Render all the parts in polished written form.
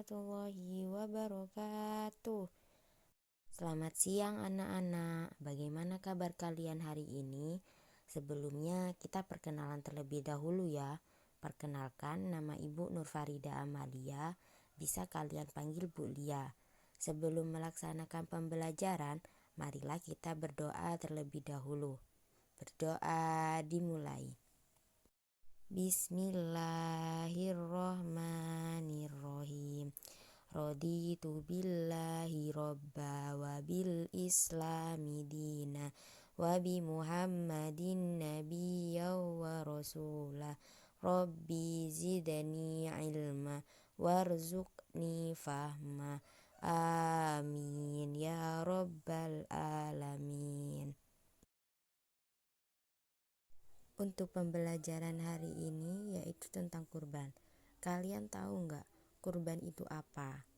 warahmatullahi wabarakatuh. Selamat siang anak-anak. Bagaimana kabar kalian hari ini? Sebelumnya kita perkenalan terlebih dahulu ya. Perkenalkan, nama Ibu Nurfarida Amalia. Bisa kalian panggil Bu Lia. Sebelum melaksanakan pembelajaran, marilah kita berdoa terlebih dahulu. Berdoa dimulai. Bismillahirrohmanirrohim. Raditu billahi robba wa bil islami dina wa bi muhammadin nabiyya wa rasulah. Rabbi zidni ilma warzuqni fahma. Amin ya rabbal alamin. Untuk pembelajaran hari ini yaitu tentang kurban. Kalian tahu nggak kurban itu apa?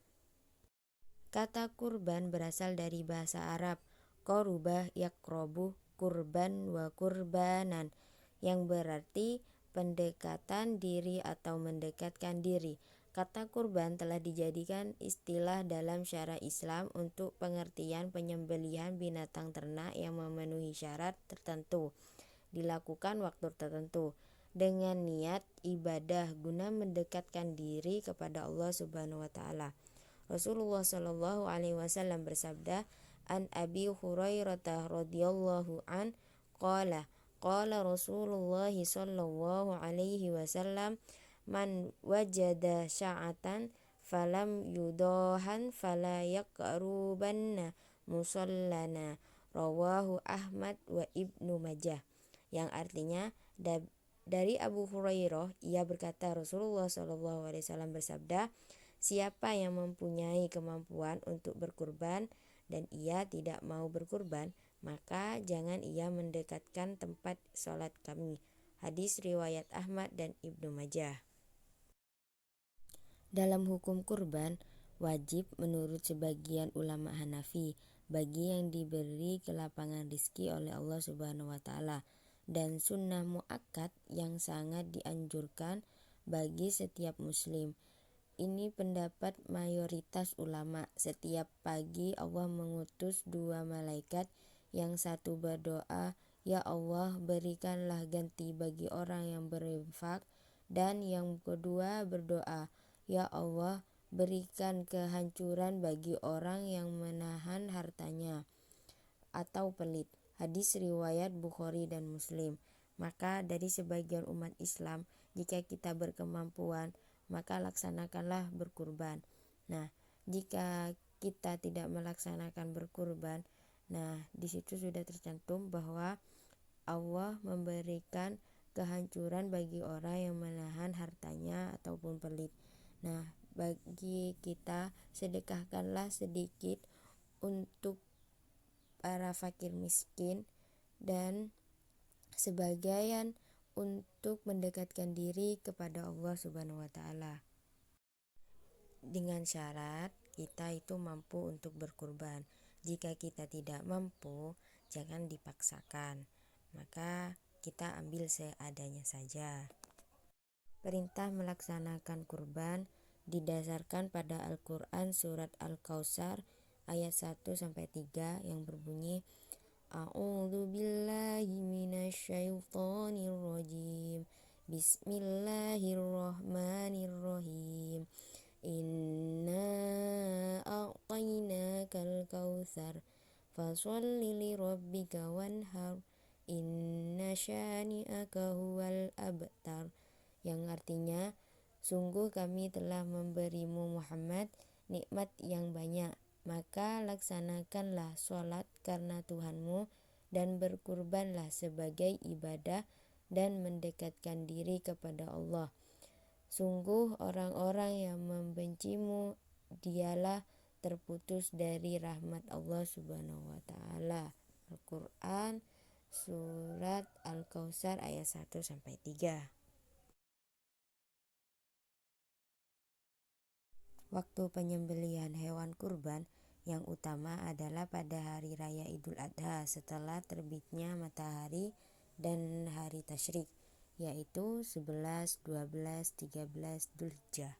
Kata kurban berasal dari bahasa Arab qorubah yakrobu kurban wa kurbanan, yang berarti pendekatan diri atau mendekatkan diri. Kata kurban telah dijadikan istilah dalam syariat Islam untuk pengertian penyembelihan binatang ternak yang memenuhi syarat tertentu, dilakukan waktu tertentu dengan niat ibadah guna mendekatkan diri kepada Allah Subhanahu wa taala. Rasulullah Shallallahu alaihi wasallam bersabda, an Abi Hurairah radhiyallahu an qala qala Rasulullah Shallallahu alaihi wasallam, man wajada sya'atan falam yudahan fala yaqrubanna musallana, rawahu Ahmad wa Ibnu Majah. Yang artinya dari Abu Hurairah, ia berkata Rasulullah SAW bersabda, siapa yang mempunyai kemampuan untuk berkurban dan ia tidak mau berkurban, maka jangan ia mendekatkan tempat sholat kami. Hadis riwayat Ahmad dan Ibnu Majah. Dalam hukum kurban, wajib menurut sebagian ulama Hanafi bagi yang diberi kelapangan rizki oleh Allah Subhanahu wa taala, dan sunnah muakkad yang sangat dianjurkan bagi setiap muslim. Ini pendapat mayoritas ulama. Setiap pagi Allah mengutus dua malaikat, yang satu berdoa, ya Allah berikanlah ganti bagi orang yang berinfak, dan yang kedua berdoa, ya Allah berikan kehancuran bagi orang yang menahan hartanya atau pelit. Hadis riwayat Bukhari dan Muslim. Maka dari sebagian umat Islam, jika kita berkemampuan, maka laksanakanlah berkurban. Nah, jika kita tidak melaksanakan berkurban, nah di situ sudah tercantum bahwa Allah memberikan kehancuran bagi orang yang menahan hartanya ataupun pelit. Nah, bagi kita sedekahkanlah sedikit untuk para fakir miskin dan sebagian untuk mendekatkan diri kepada Allah Subhanahu wa taala. Dengan syarat kita itu mampu untuk berkurban. Jika kita tidak mampu, jangan dipaksakan. Maka kita ambil seadanya saja. Perintah melaksanakan kurban didasarkan pada Al-Quran surat Al-Kautsar ayat 1-3 yang berbunyi, A'udzu billahi minasyaitonir rajim. Bismillahirrahmanirrahim. Inna a'tainakal kautsar fasholli lirabbika wanhar. Inna syani'aka huwal abtar. Yang artinya, sungguh kami telah memberimu Muhammad nikmat yang banyak, maka laksanakanlah sholat karena Tuhanmu dan berkurbanlah sebagai ibadah dan mendekatkan diri kepada Allah. Sungguh orang-orang yang membencimu dialah terputus dari rahmat Allah Subhanahu wa taala. Al-Quran surat Al-Kautsar ayat 1-3. Waktu penyembelihan hewan kurban yang utama adalah pada hari raya Idul Adha setelah terbitnya matahari dan hari tasyrik, yaitu 11, 12, 13 Dzulhijjah.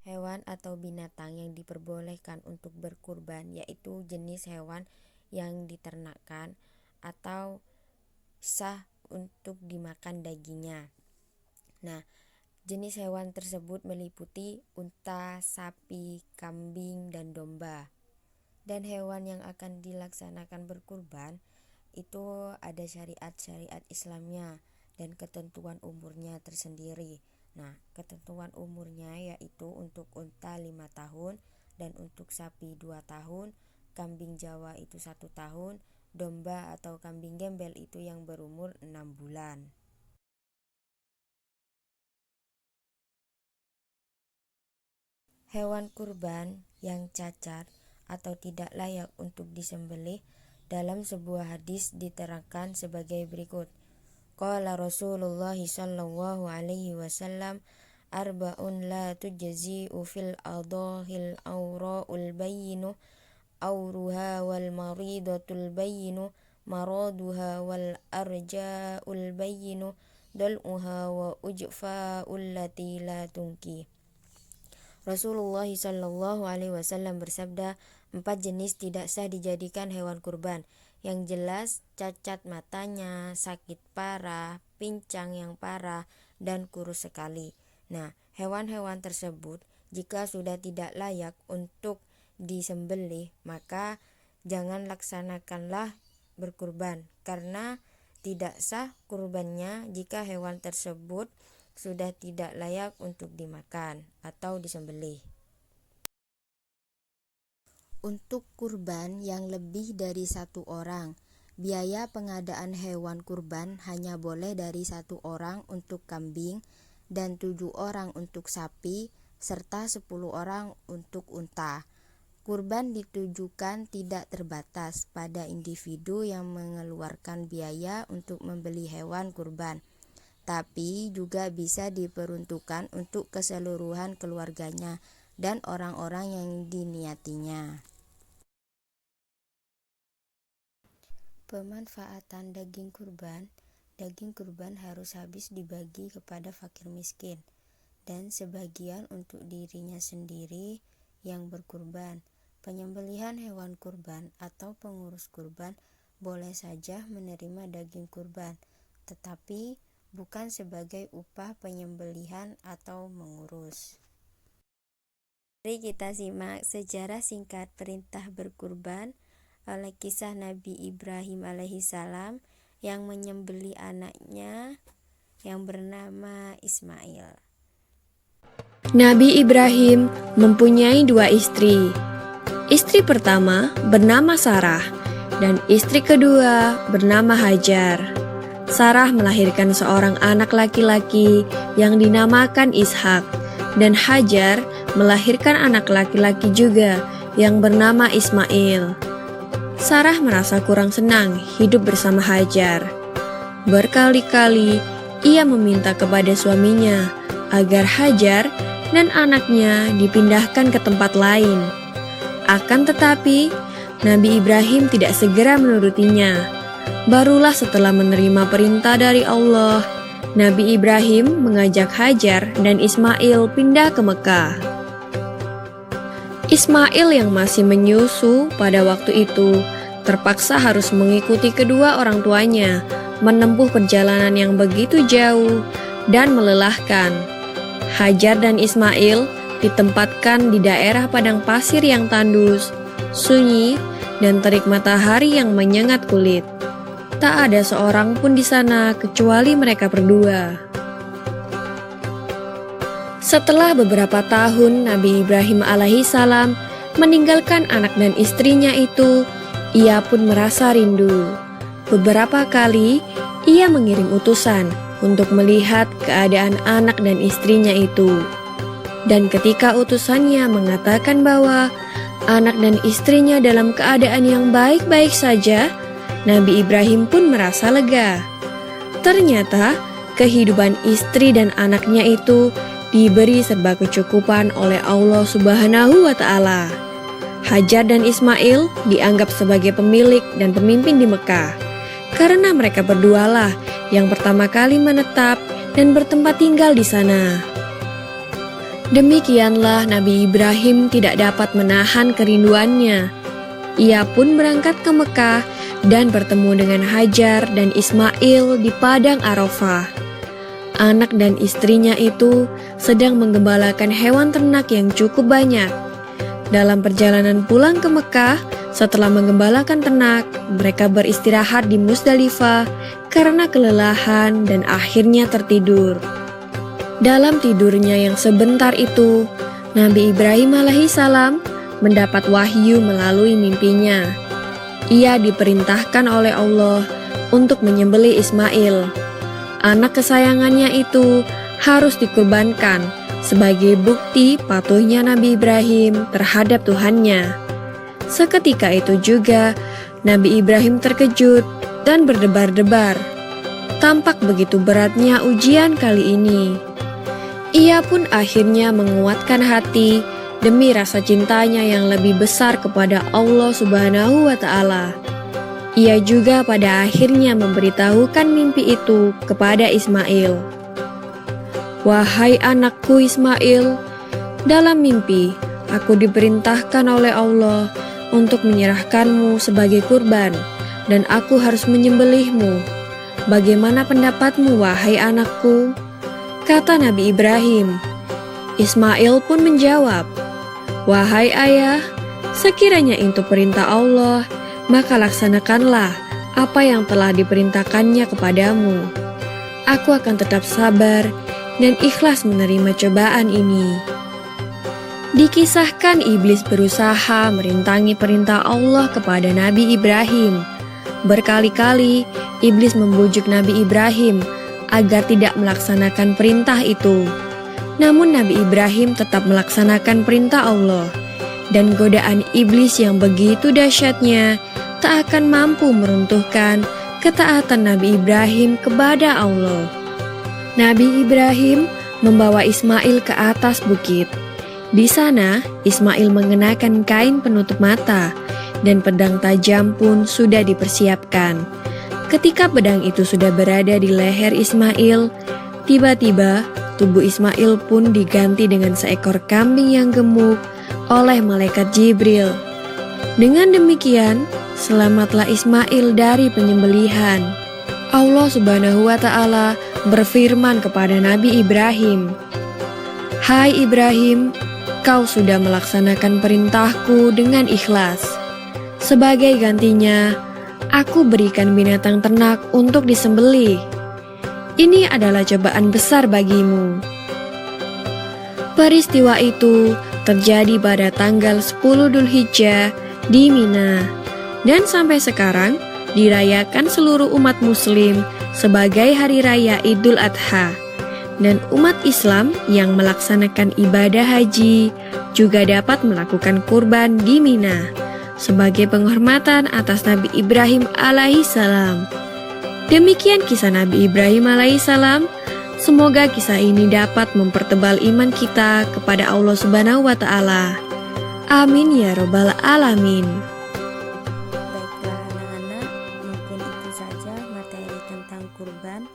Hewan atau binatang yang diperbolehkan untuk berkurban yaitu jenis hewan yang diternakkan atau sah untuk dimakan dagingnya. Nah, jenis hewan tersebut meliputi unta, sapi, kambing, dan domba. Dan hewan yang akan dilaksanakan berkurban itu ada syariat-syariat Islamnya dan ketentuan umurnya tersendiri. Nah, ketentuan umurnya yaitu untuk unta 5 tahun dan untuk sapi 2 tahun, kambing Jawa itu 1 tahun, domba atau kambing gembel itu yang berumur 6 bulan. Hewan kurban yang cacat atau tidak layak untuk disembelih dalam sebuah hadis diterangkan sebagai berikut. Qala Rasulullah sallallahu alaihi wasallam arba'un la tujzi'u fil adahil awra'ul bayyinu awruha wal maridatul bayyinu maraduha wal arja'ul bayyinu dal'uha wa ujfa'ul lati la tunki. Rasulullah sallallahu alaihi wasallam bersabda, 4 jenis tidak sah dijadikan hewan kurban. Yang jelas, cacat matanya, sakit parah, pincang yang parah, dan kurus sekali. Nah, hewan-hewan tersebut jika sudah tidak layak untuk disembelih, maka jangan laksanakanlah berkurban, karena tidak sah kurbannya jika hewan tersebut sudah tidak layak untuk dimakan atau disembelih. Untuk kurban yang lebih dari 1 orang, biaya pengadaan hewan kurban hanya boleh dari 1 orang untuk kambing dan 7 orang untuk sapi serta 10 orang untuk unta. Kurban ditujukan tidak terbatas pada individu yang mengeluarkan biaya untuk membeli hewan kurban, tapi juga bisa diperuntukkan untuk keseluruhan keluarganya dan orang-orang yang diniatinya. Pemanfaatan daging kurban harus habis dibagi kepada fakir miskin dan sebagian untuk dirinya sendiri yang berkurban. Penyembelihan hewan kurban atau pengurus kurban boleh saja menerima daging kurban, tetapi bukan sebagai upah penyembelihan atau mengurus. Mari kita simak sejarah singkat perintah berkurban oleh kisah Nabi Ibrahim alaihissalam yang menyembelih anaknya yang bernama Ismail. Nabi Ibrahim mempunyai 2 istri. Istri pertama bernama Sarah dan istri kedua bernama Hajar. Sarah melahirkan seorang anak laki-laki yang dinamakan Ishak, dan Hajar melahirkan anak laki-laki juga yang bernama Ismail. Sarah merasa kurang senang hidup bersama Hajar. Berkali-kali ia meminta kepada suaminya agar Hajar dan anaknya dipindahkan ke tempat lain. Akan tetapi, Nabi Ibrahim tidak segera menurutinya. Barulah setelah menerima perintah dari Allah, Nabi Ibrahim mengajak Hajar dan Ismail pindah ke Mekah. Ismail yang masih menyusu pada waktu itu terpaksa harus mengikuti kedua orang tuanya menempuh perjalanan yang begitu jauh dan melelahkan. Hajar dan Ismail ditempatkan di daerah padang pasir yang tandus, sunyi, dan terik matahari yang menyengat kulit. Tak ada seorang pun di sana kecuali mereka berdua. Setelah beberapa tahun Nabi Ibrahim alaihissalam meninggalkan anak dan istrinya itu, ia pun merasa rindu. Beberapa kali ia mengirim utusan untuk melihat keadaan anak dan istrinya itu. Dan ketika utusannya mengatakan bahwa anak dan istrinya dalam keadaan yang baik-baik saja, Nabi Ibrahim pun merasa lega. Ternyata kehidupan istri dan anaknya itu diberi serba kecukupan oleh Allah Subhanahu wa Ta'ala. Hajar dan Ismail dianggap sebagai pemilik dan pemimpin di Mekah, karena mereka berdualah yang pertama kali menetap dan bertempat tinggal di sana. Demikianlah Nabi Ibrahim tidak dapat menahan kerinduannya. Ia pun berangkat ke Mekah dan bertemu dengan Hajar dan Ismail di padang Arafah. Anak dan istrinya itu sedang menggembalakan hewan ternak yang cukup banyak. Dalam perjalanan pulang ke Mekah, setelah menggembalakan ternak, mereka beristirahat di Musdalifah karena kelelahan dan akhirnya tertidur. Dalam tidurnya yang sebentar itu, Nabi Ibrahim alaihissalam mendapat wahyu melalui mimpinya. Ia diperintahkan oleh Allah untuk menyembelih Ismail. Anak kesayangannya itu harus dikurbankan sebagai bukti patuhnya Nabi Ibrahim terhadap Tuhannya. Seketika itu juga, Nabi Ibrahim terkejut dan berdebar-debar. Tampak begitu beratnya ujian kali ini. Ia pun akhirnya menguatkan hati demi rasa cintanya yang lebih besar kepada Allah Subhanahu wa Ta'ala. Ia juga pada akhirnya memberitahukan mimpi itu kepada Ismail. "Wahai anakku Ismail, dalam mimpi aku diperintahkan oleh Allah untuk menyerahkanmu sebagai kurban, dan aku harus menyembelihmu. Bagaimana pendapatmu, wahai anakku?" Kata Nabi Ibrahim. Ismail pun menjawab, "Wahai ayah, sekiranya itu perintah Allah, maka laksanakanlah apa yang telah diperintahkannya kepadamu. Aku akan tetap sabar dan ikhlas menerima cobaan ini." Dikisahkan iblis berusaha merintangi perintah Allah kepada Nabi Ibrahim. Berkali-kali iblis membujuk Nabi Ibrahim agar tidak melaksanakan perintah itu. Namun Nabi Ibrahim tetap melaksanakan perintah Allah, dan godaan iblis yang begitu dahsyatnya tak akan mampu meruntuhkan ketaatan Nabi Ibrahim kepada Allah. Nabi Ibrahim membawa Ismail ke atas bukit. Di sana, Ismail mengenakan kain penutup mata, dan pedang tajam pun sudah dipersiapkan. Ketika pedang itu sudah berada di leher Ismail, tiba-tiba tubuh Ismail pun diganti dengan seekor kambing yang gemuk oleh malaikat Jibril. Dengan demikian, selamatlah Ismail dari penyembelihan. Allah Subhanahu wa Ta'ala berfirman kepada Nabi Ibrahim, "Hai Ibrahim, kau sudah melaksanakan perintahku dengan ikhlas. Sebagai gantinya, aku berikan binatang ternak untuk disembelih. Ini adalah cobaan besar bagimu." Peristiwa itu terjadi pada tanggal 10 Dzulhijjah di Mina, dan sampai sekarang dirayakan seluruh umat muslim sebagai hari raya Idul Adha. Dan umat Islam yang melaksanakan ibadah haji juga dapat melakukan kurban di Mina sebagai penghormatan atas Nabi Ibrahim alaihissalam. Demikian kisah Nabi Ibrahim alaihissalam. Semoga kisah ini dapat mempertebal iman kita kepada Allah Subhanahu wa Ta'ala. Amin ya Robbal Alamin. Baiklah anak-anak, mungkin itu saja materi tentang kurban.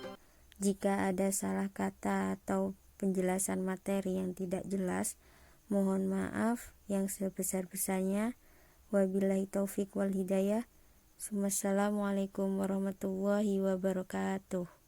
Jika ada salah kata atau penjelasan materi yang tidak jelas, mohon maaf yang sebesar-besarnya. Wabillahi taufik wal hidayah. Wassalamualaikum warahmatullahi wabarakatuh.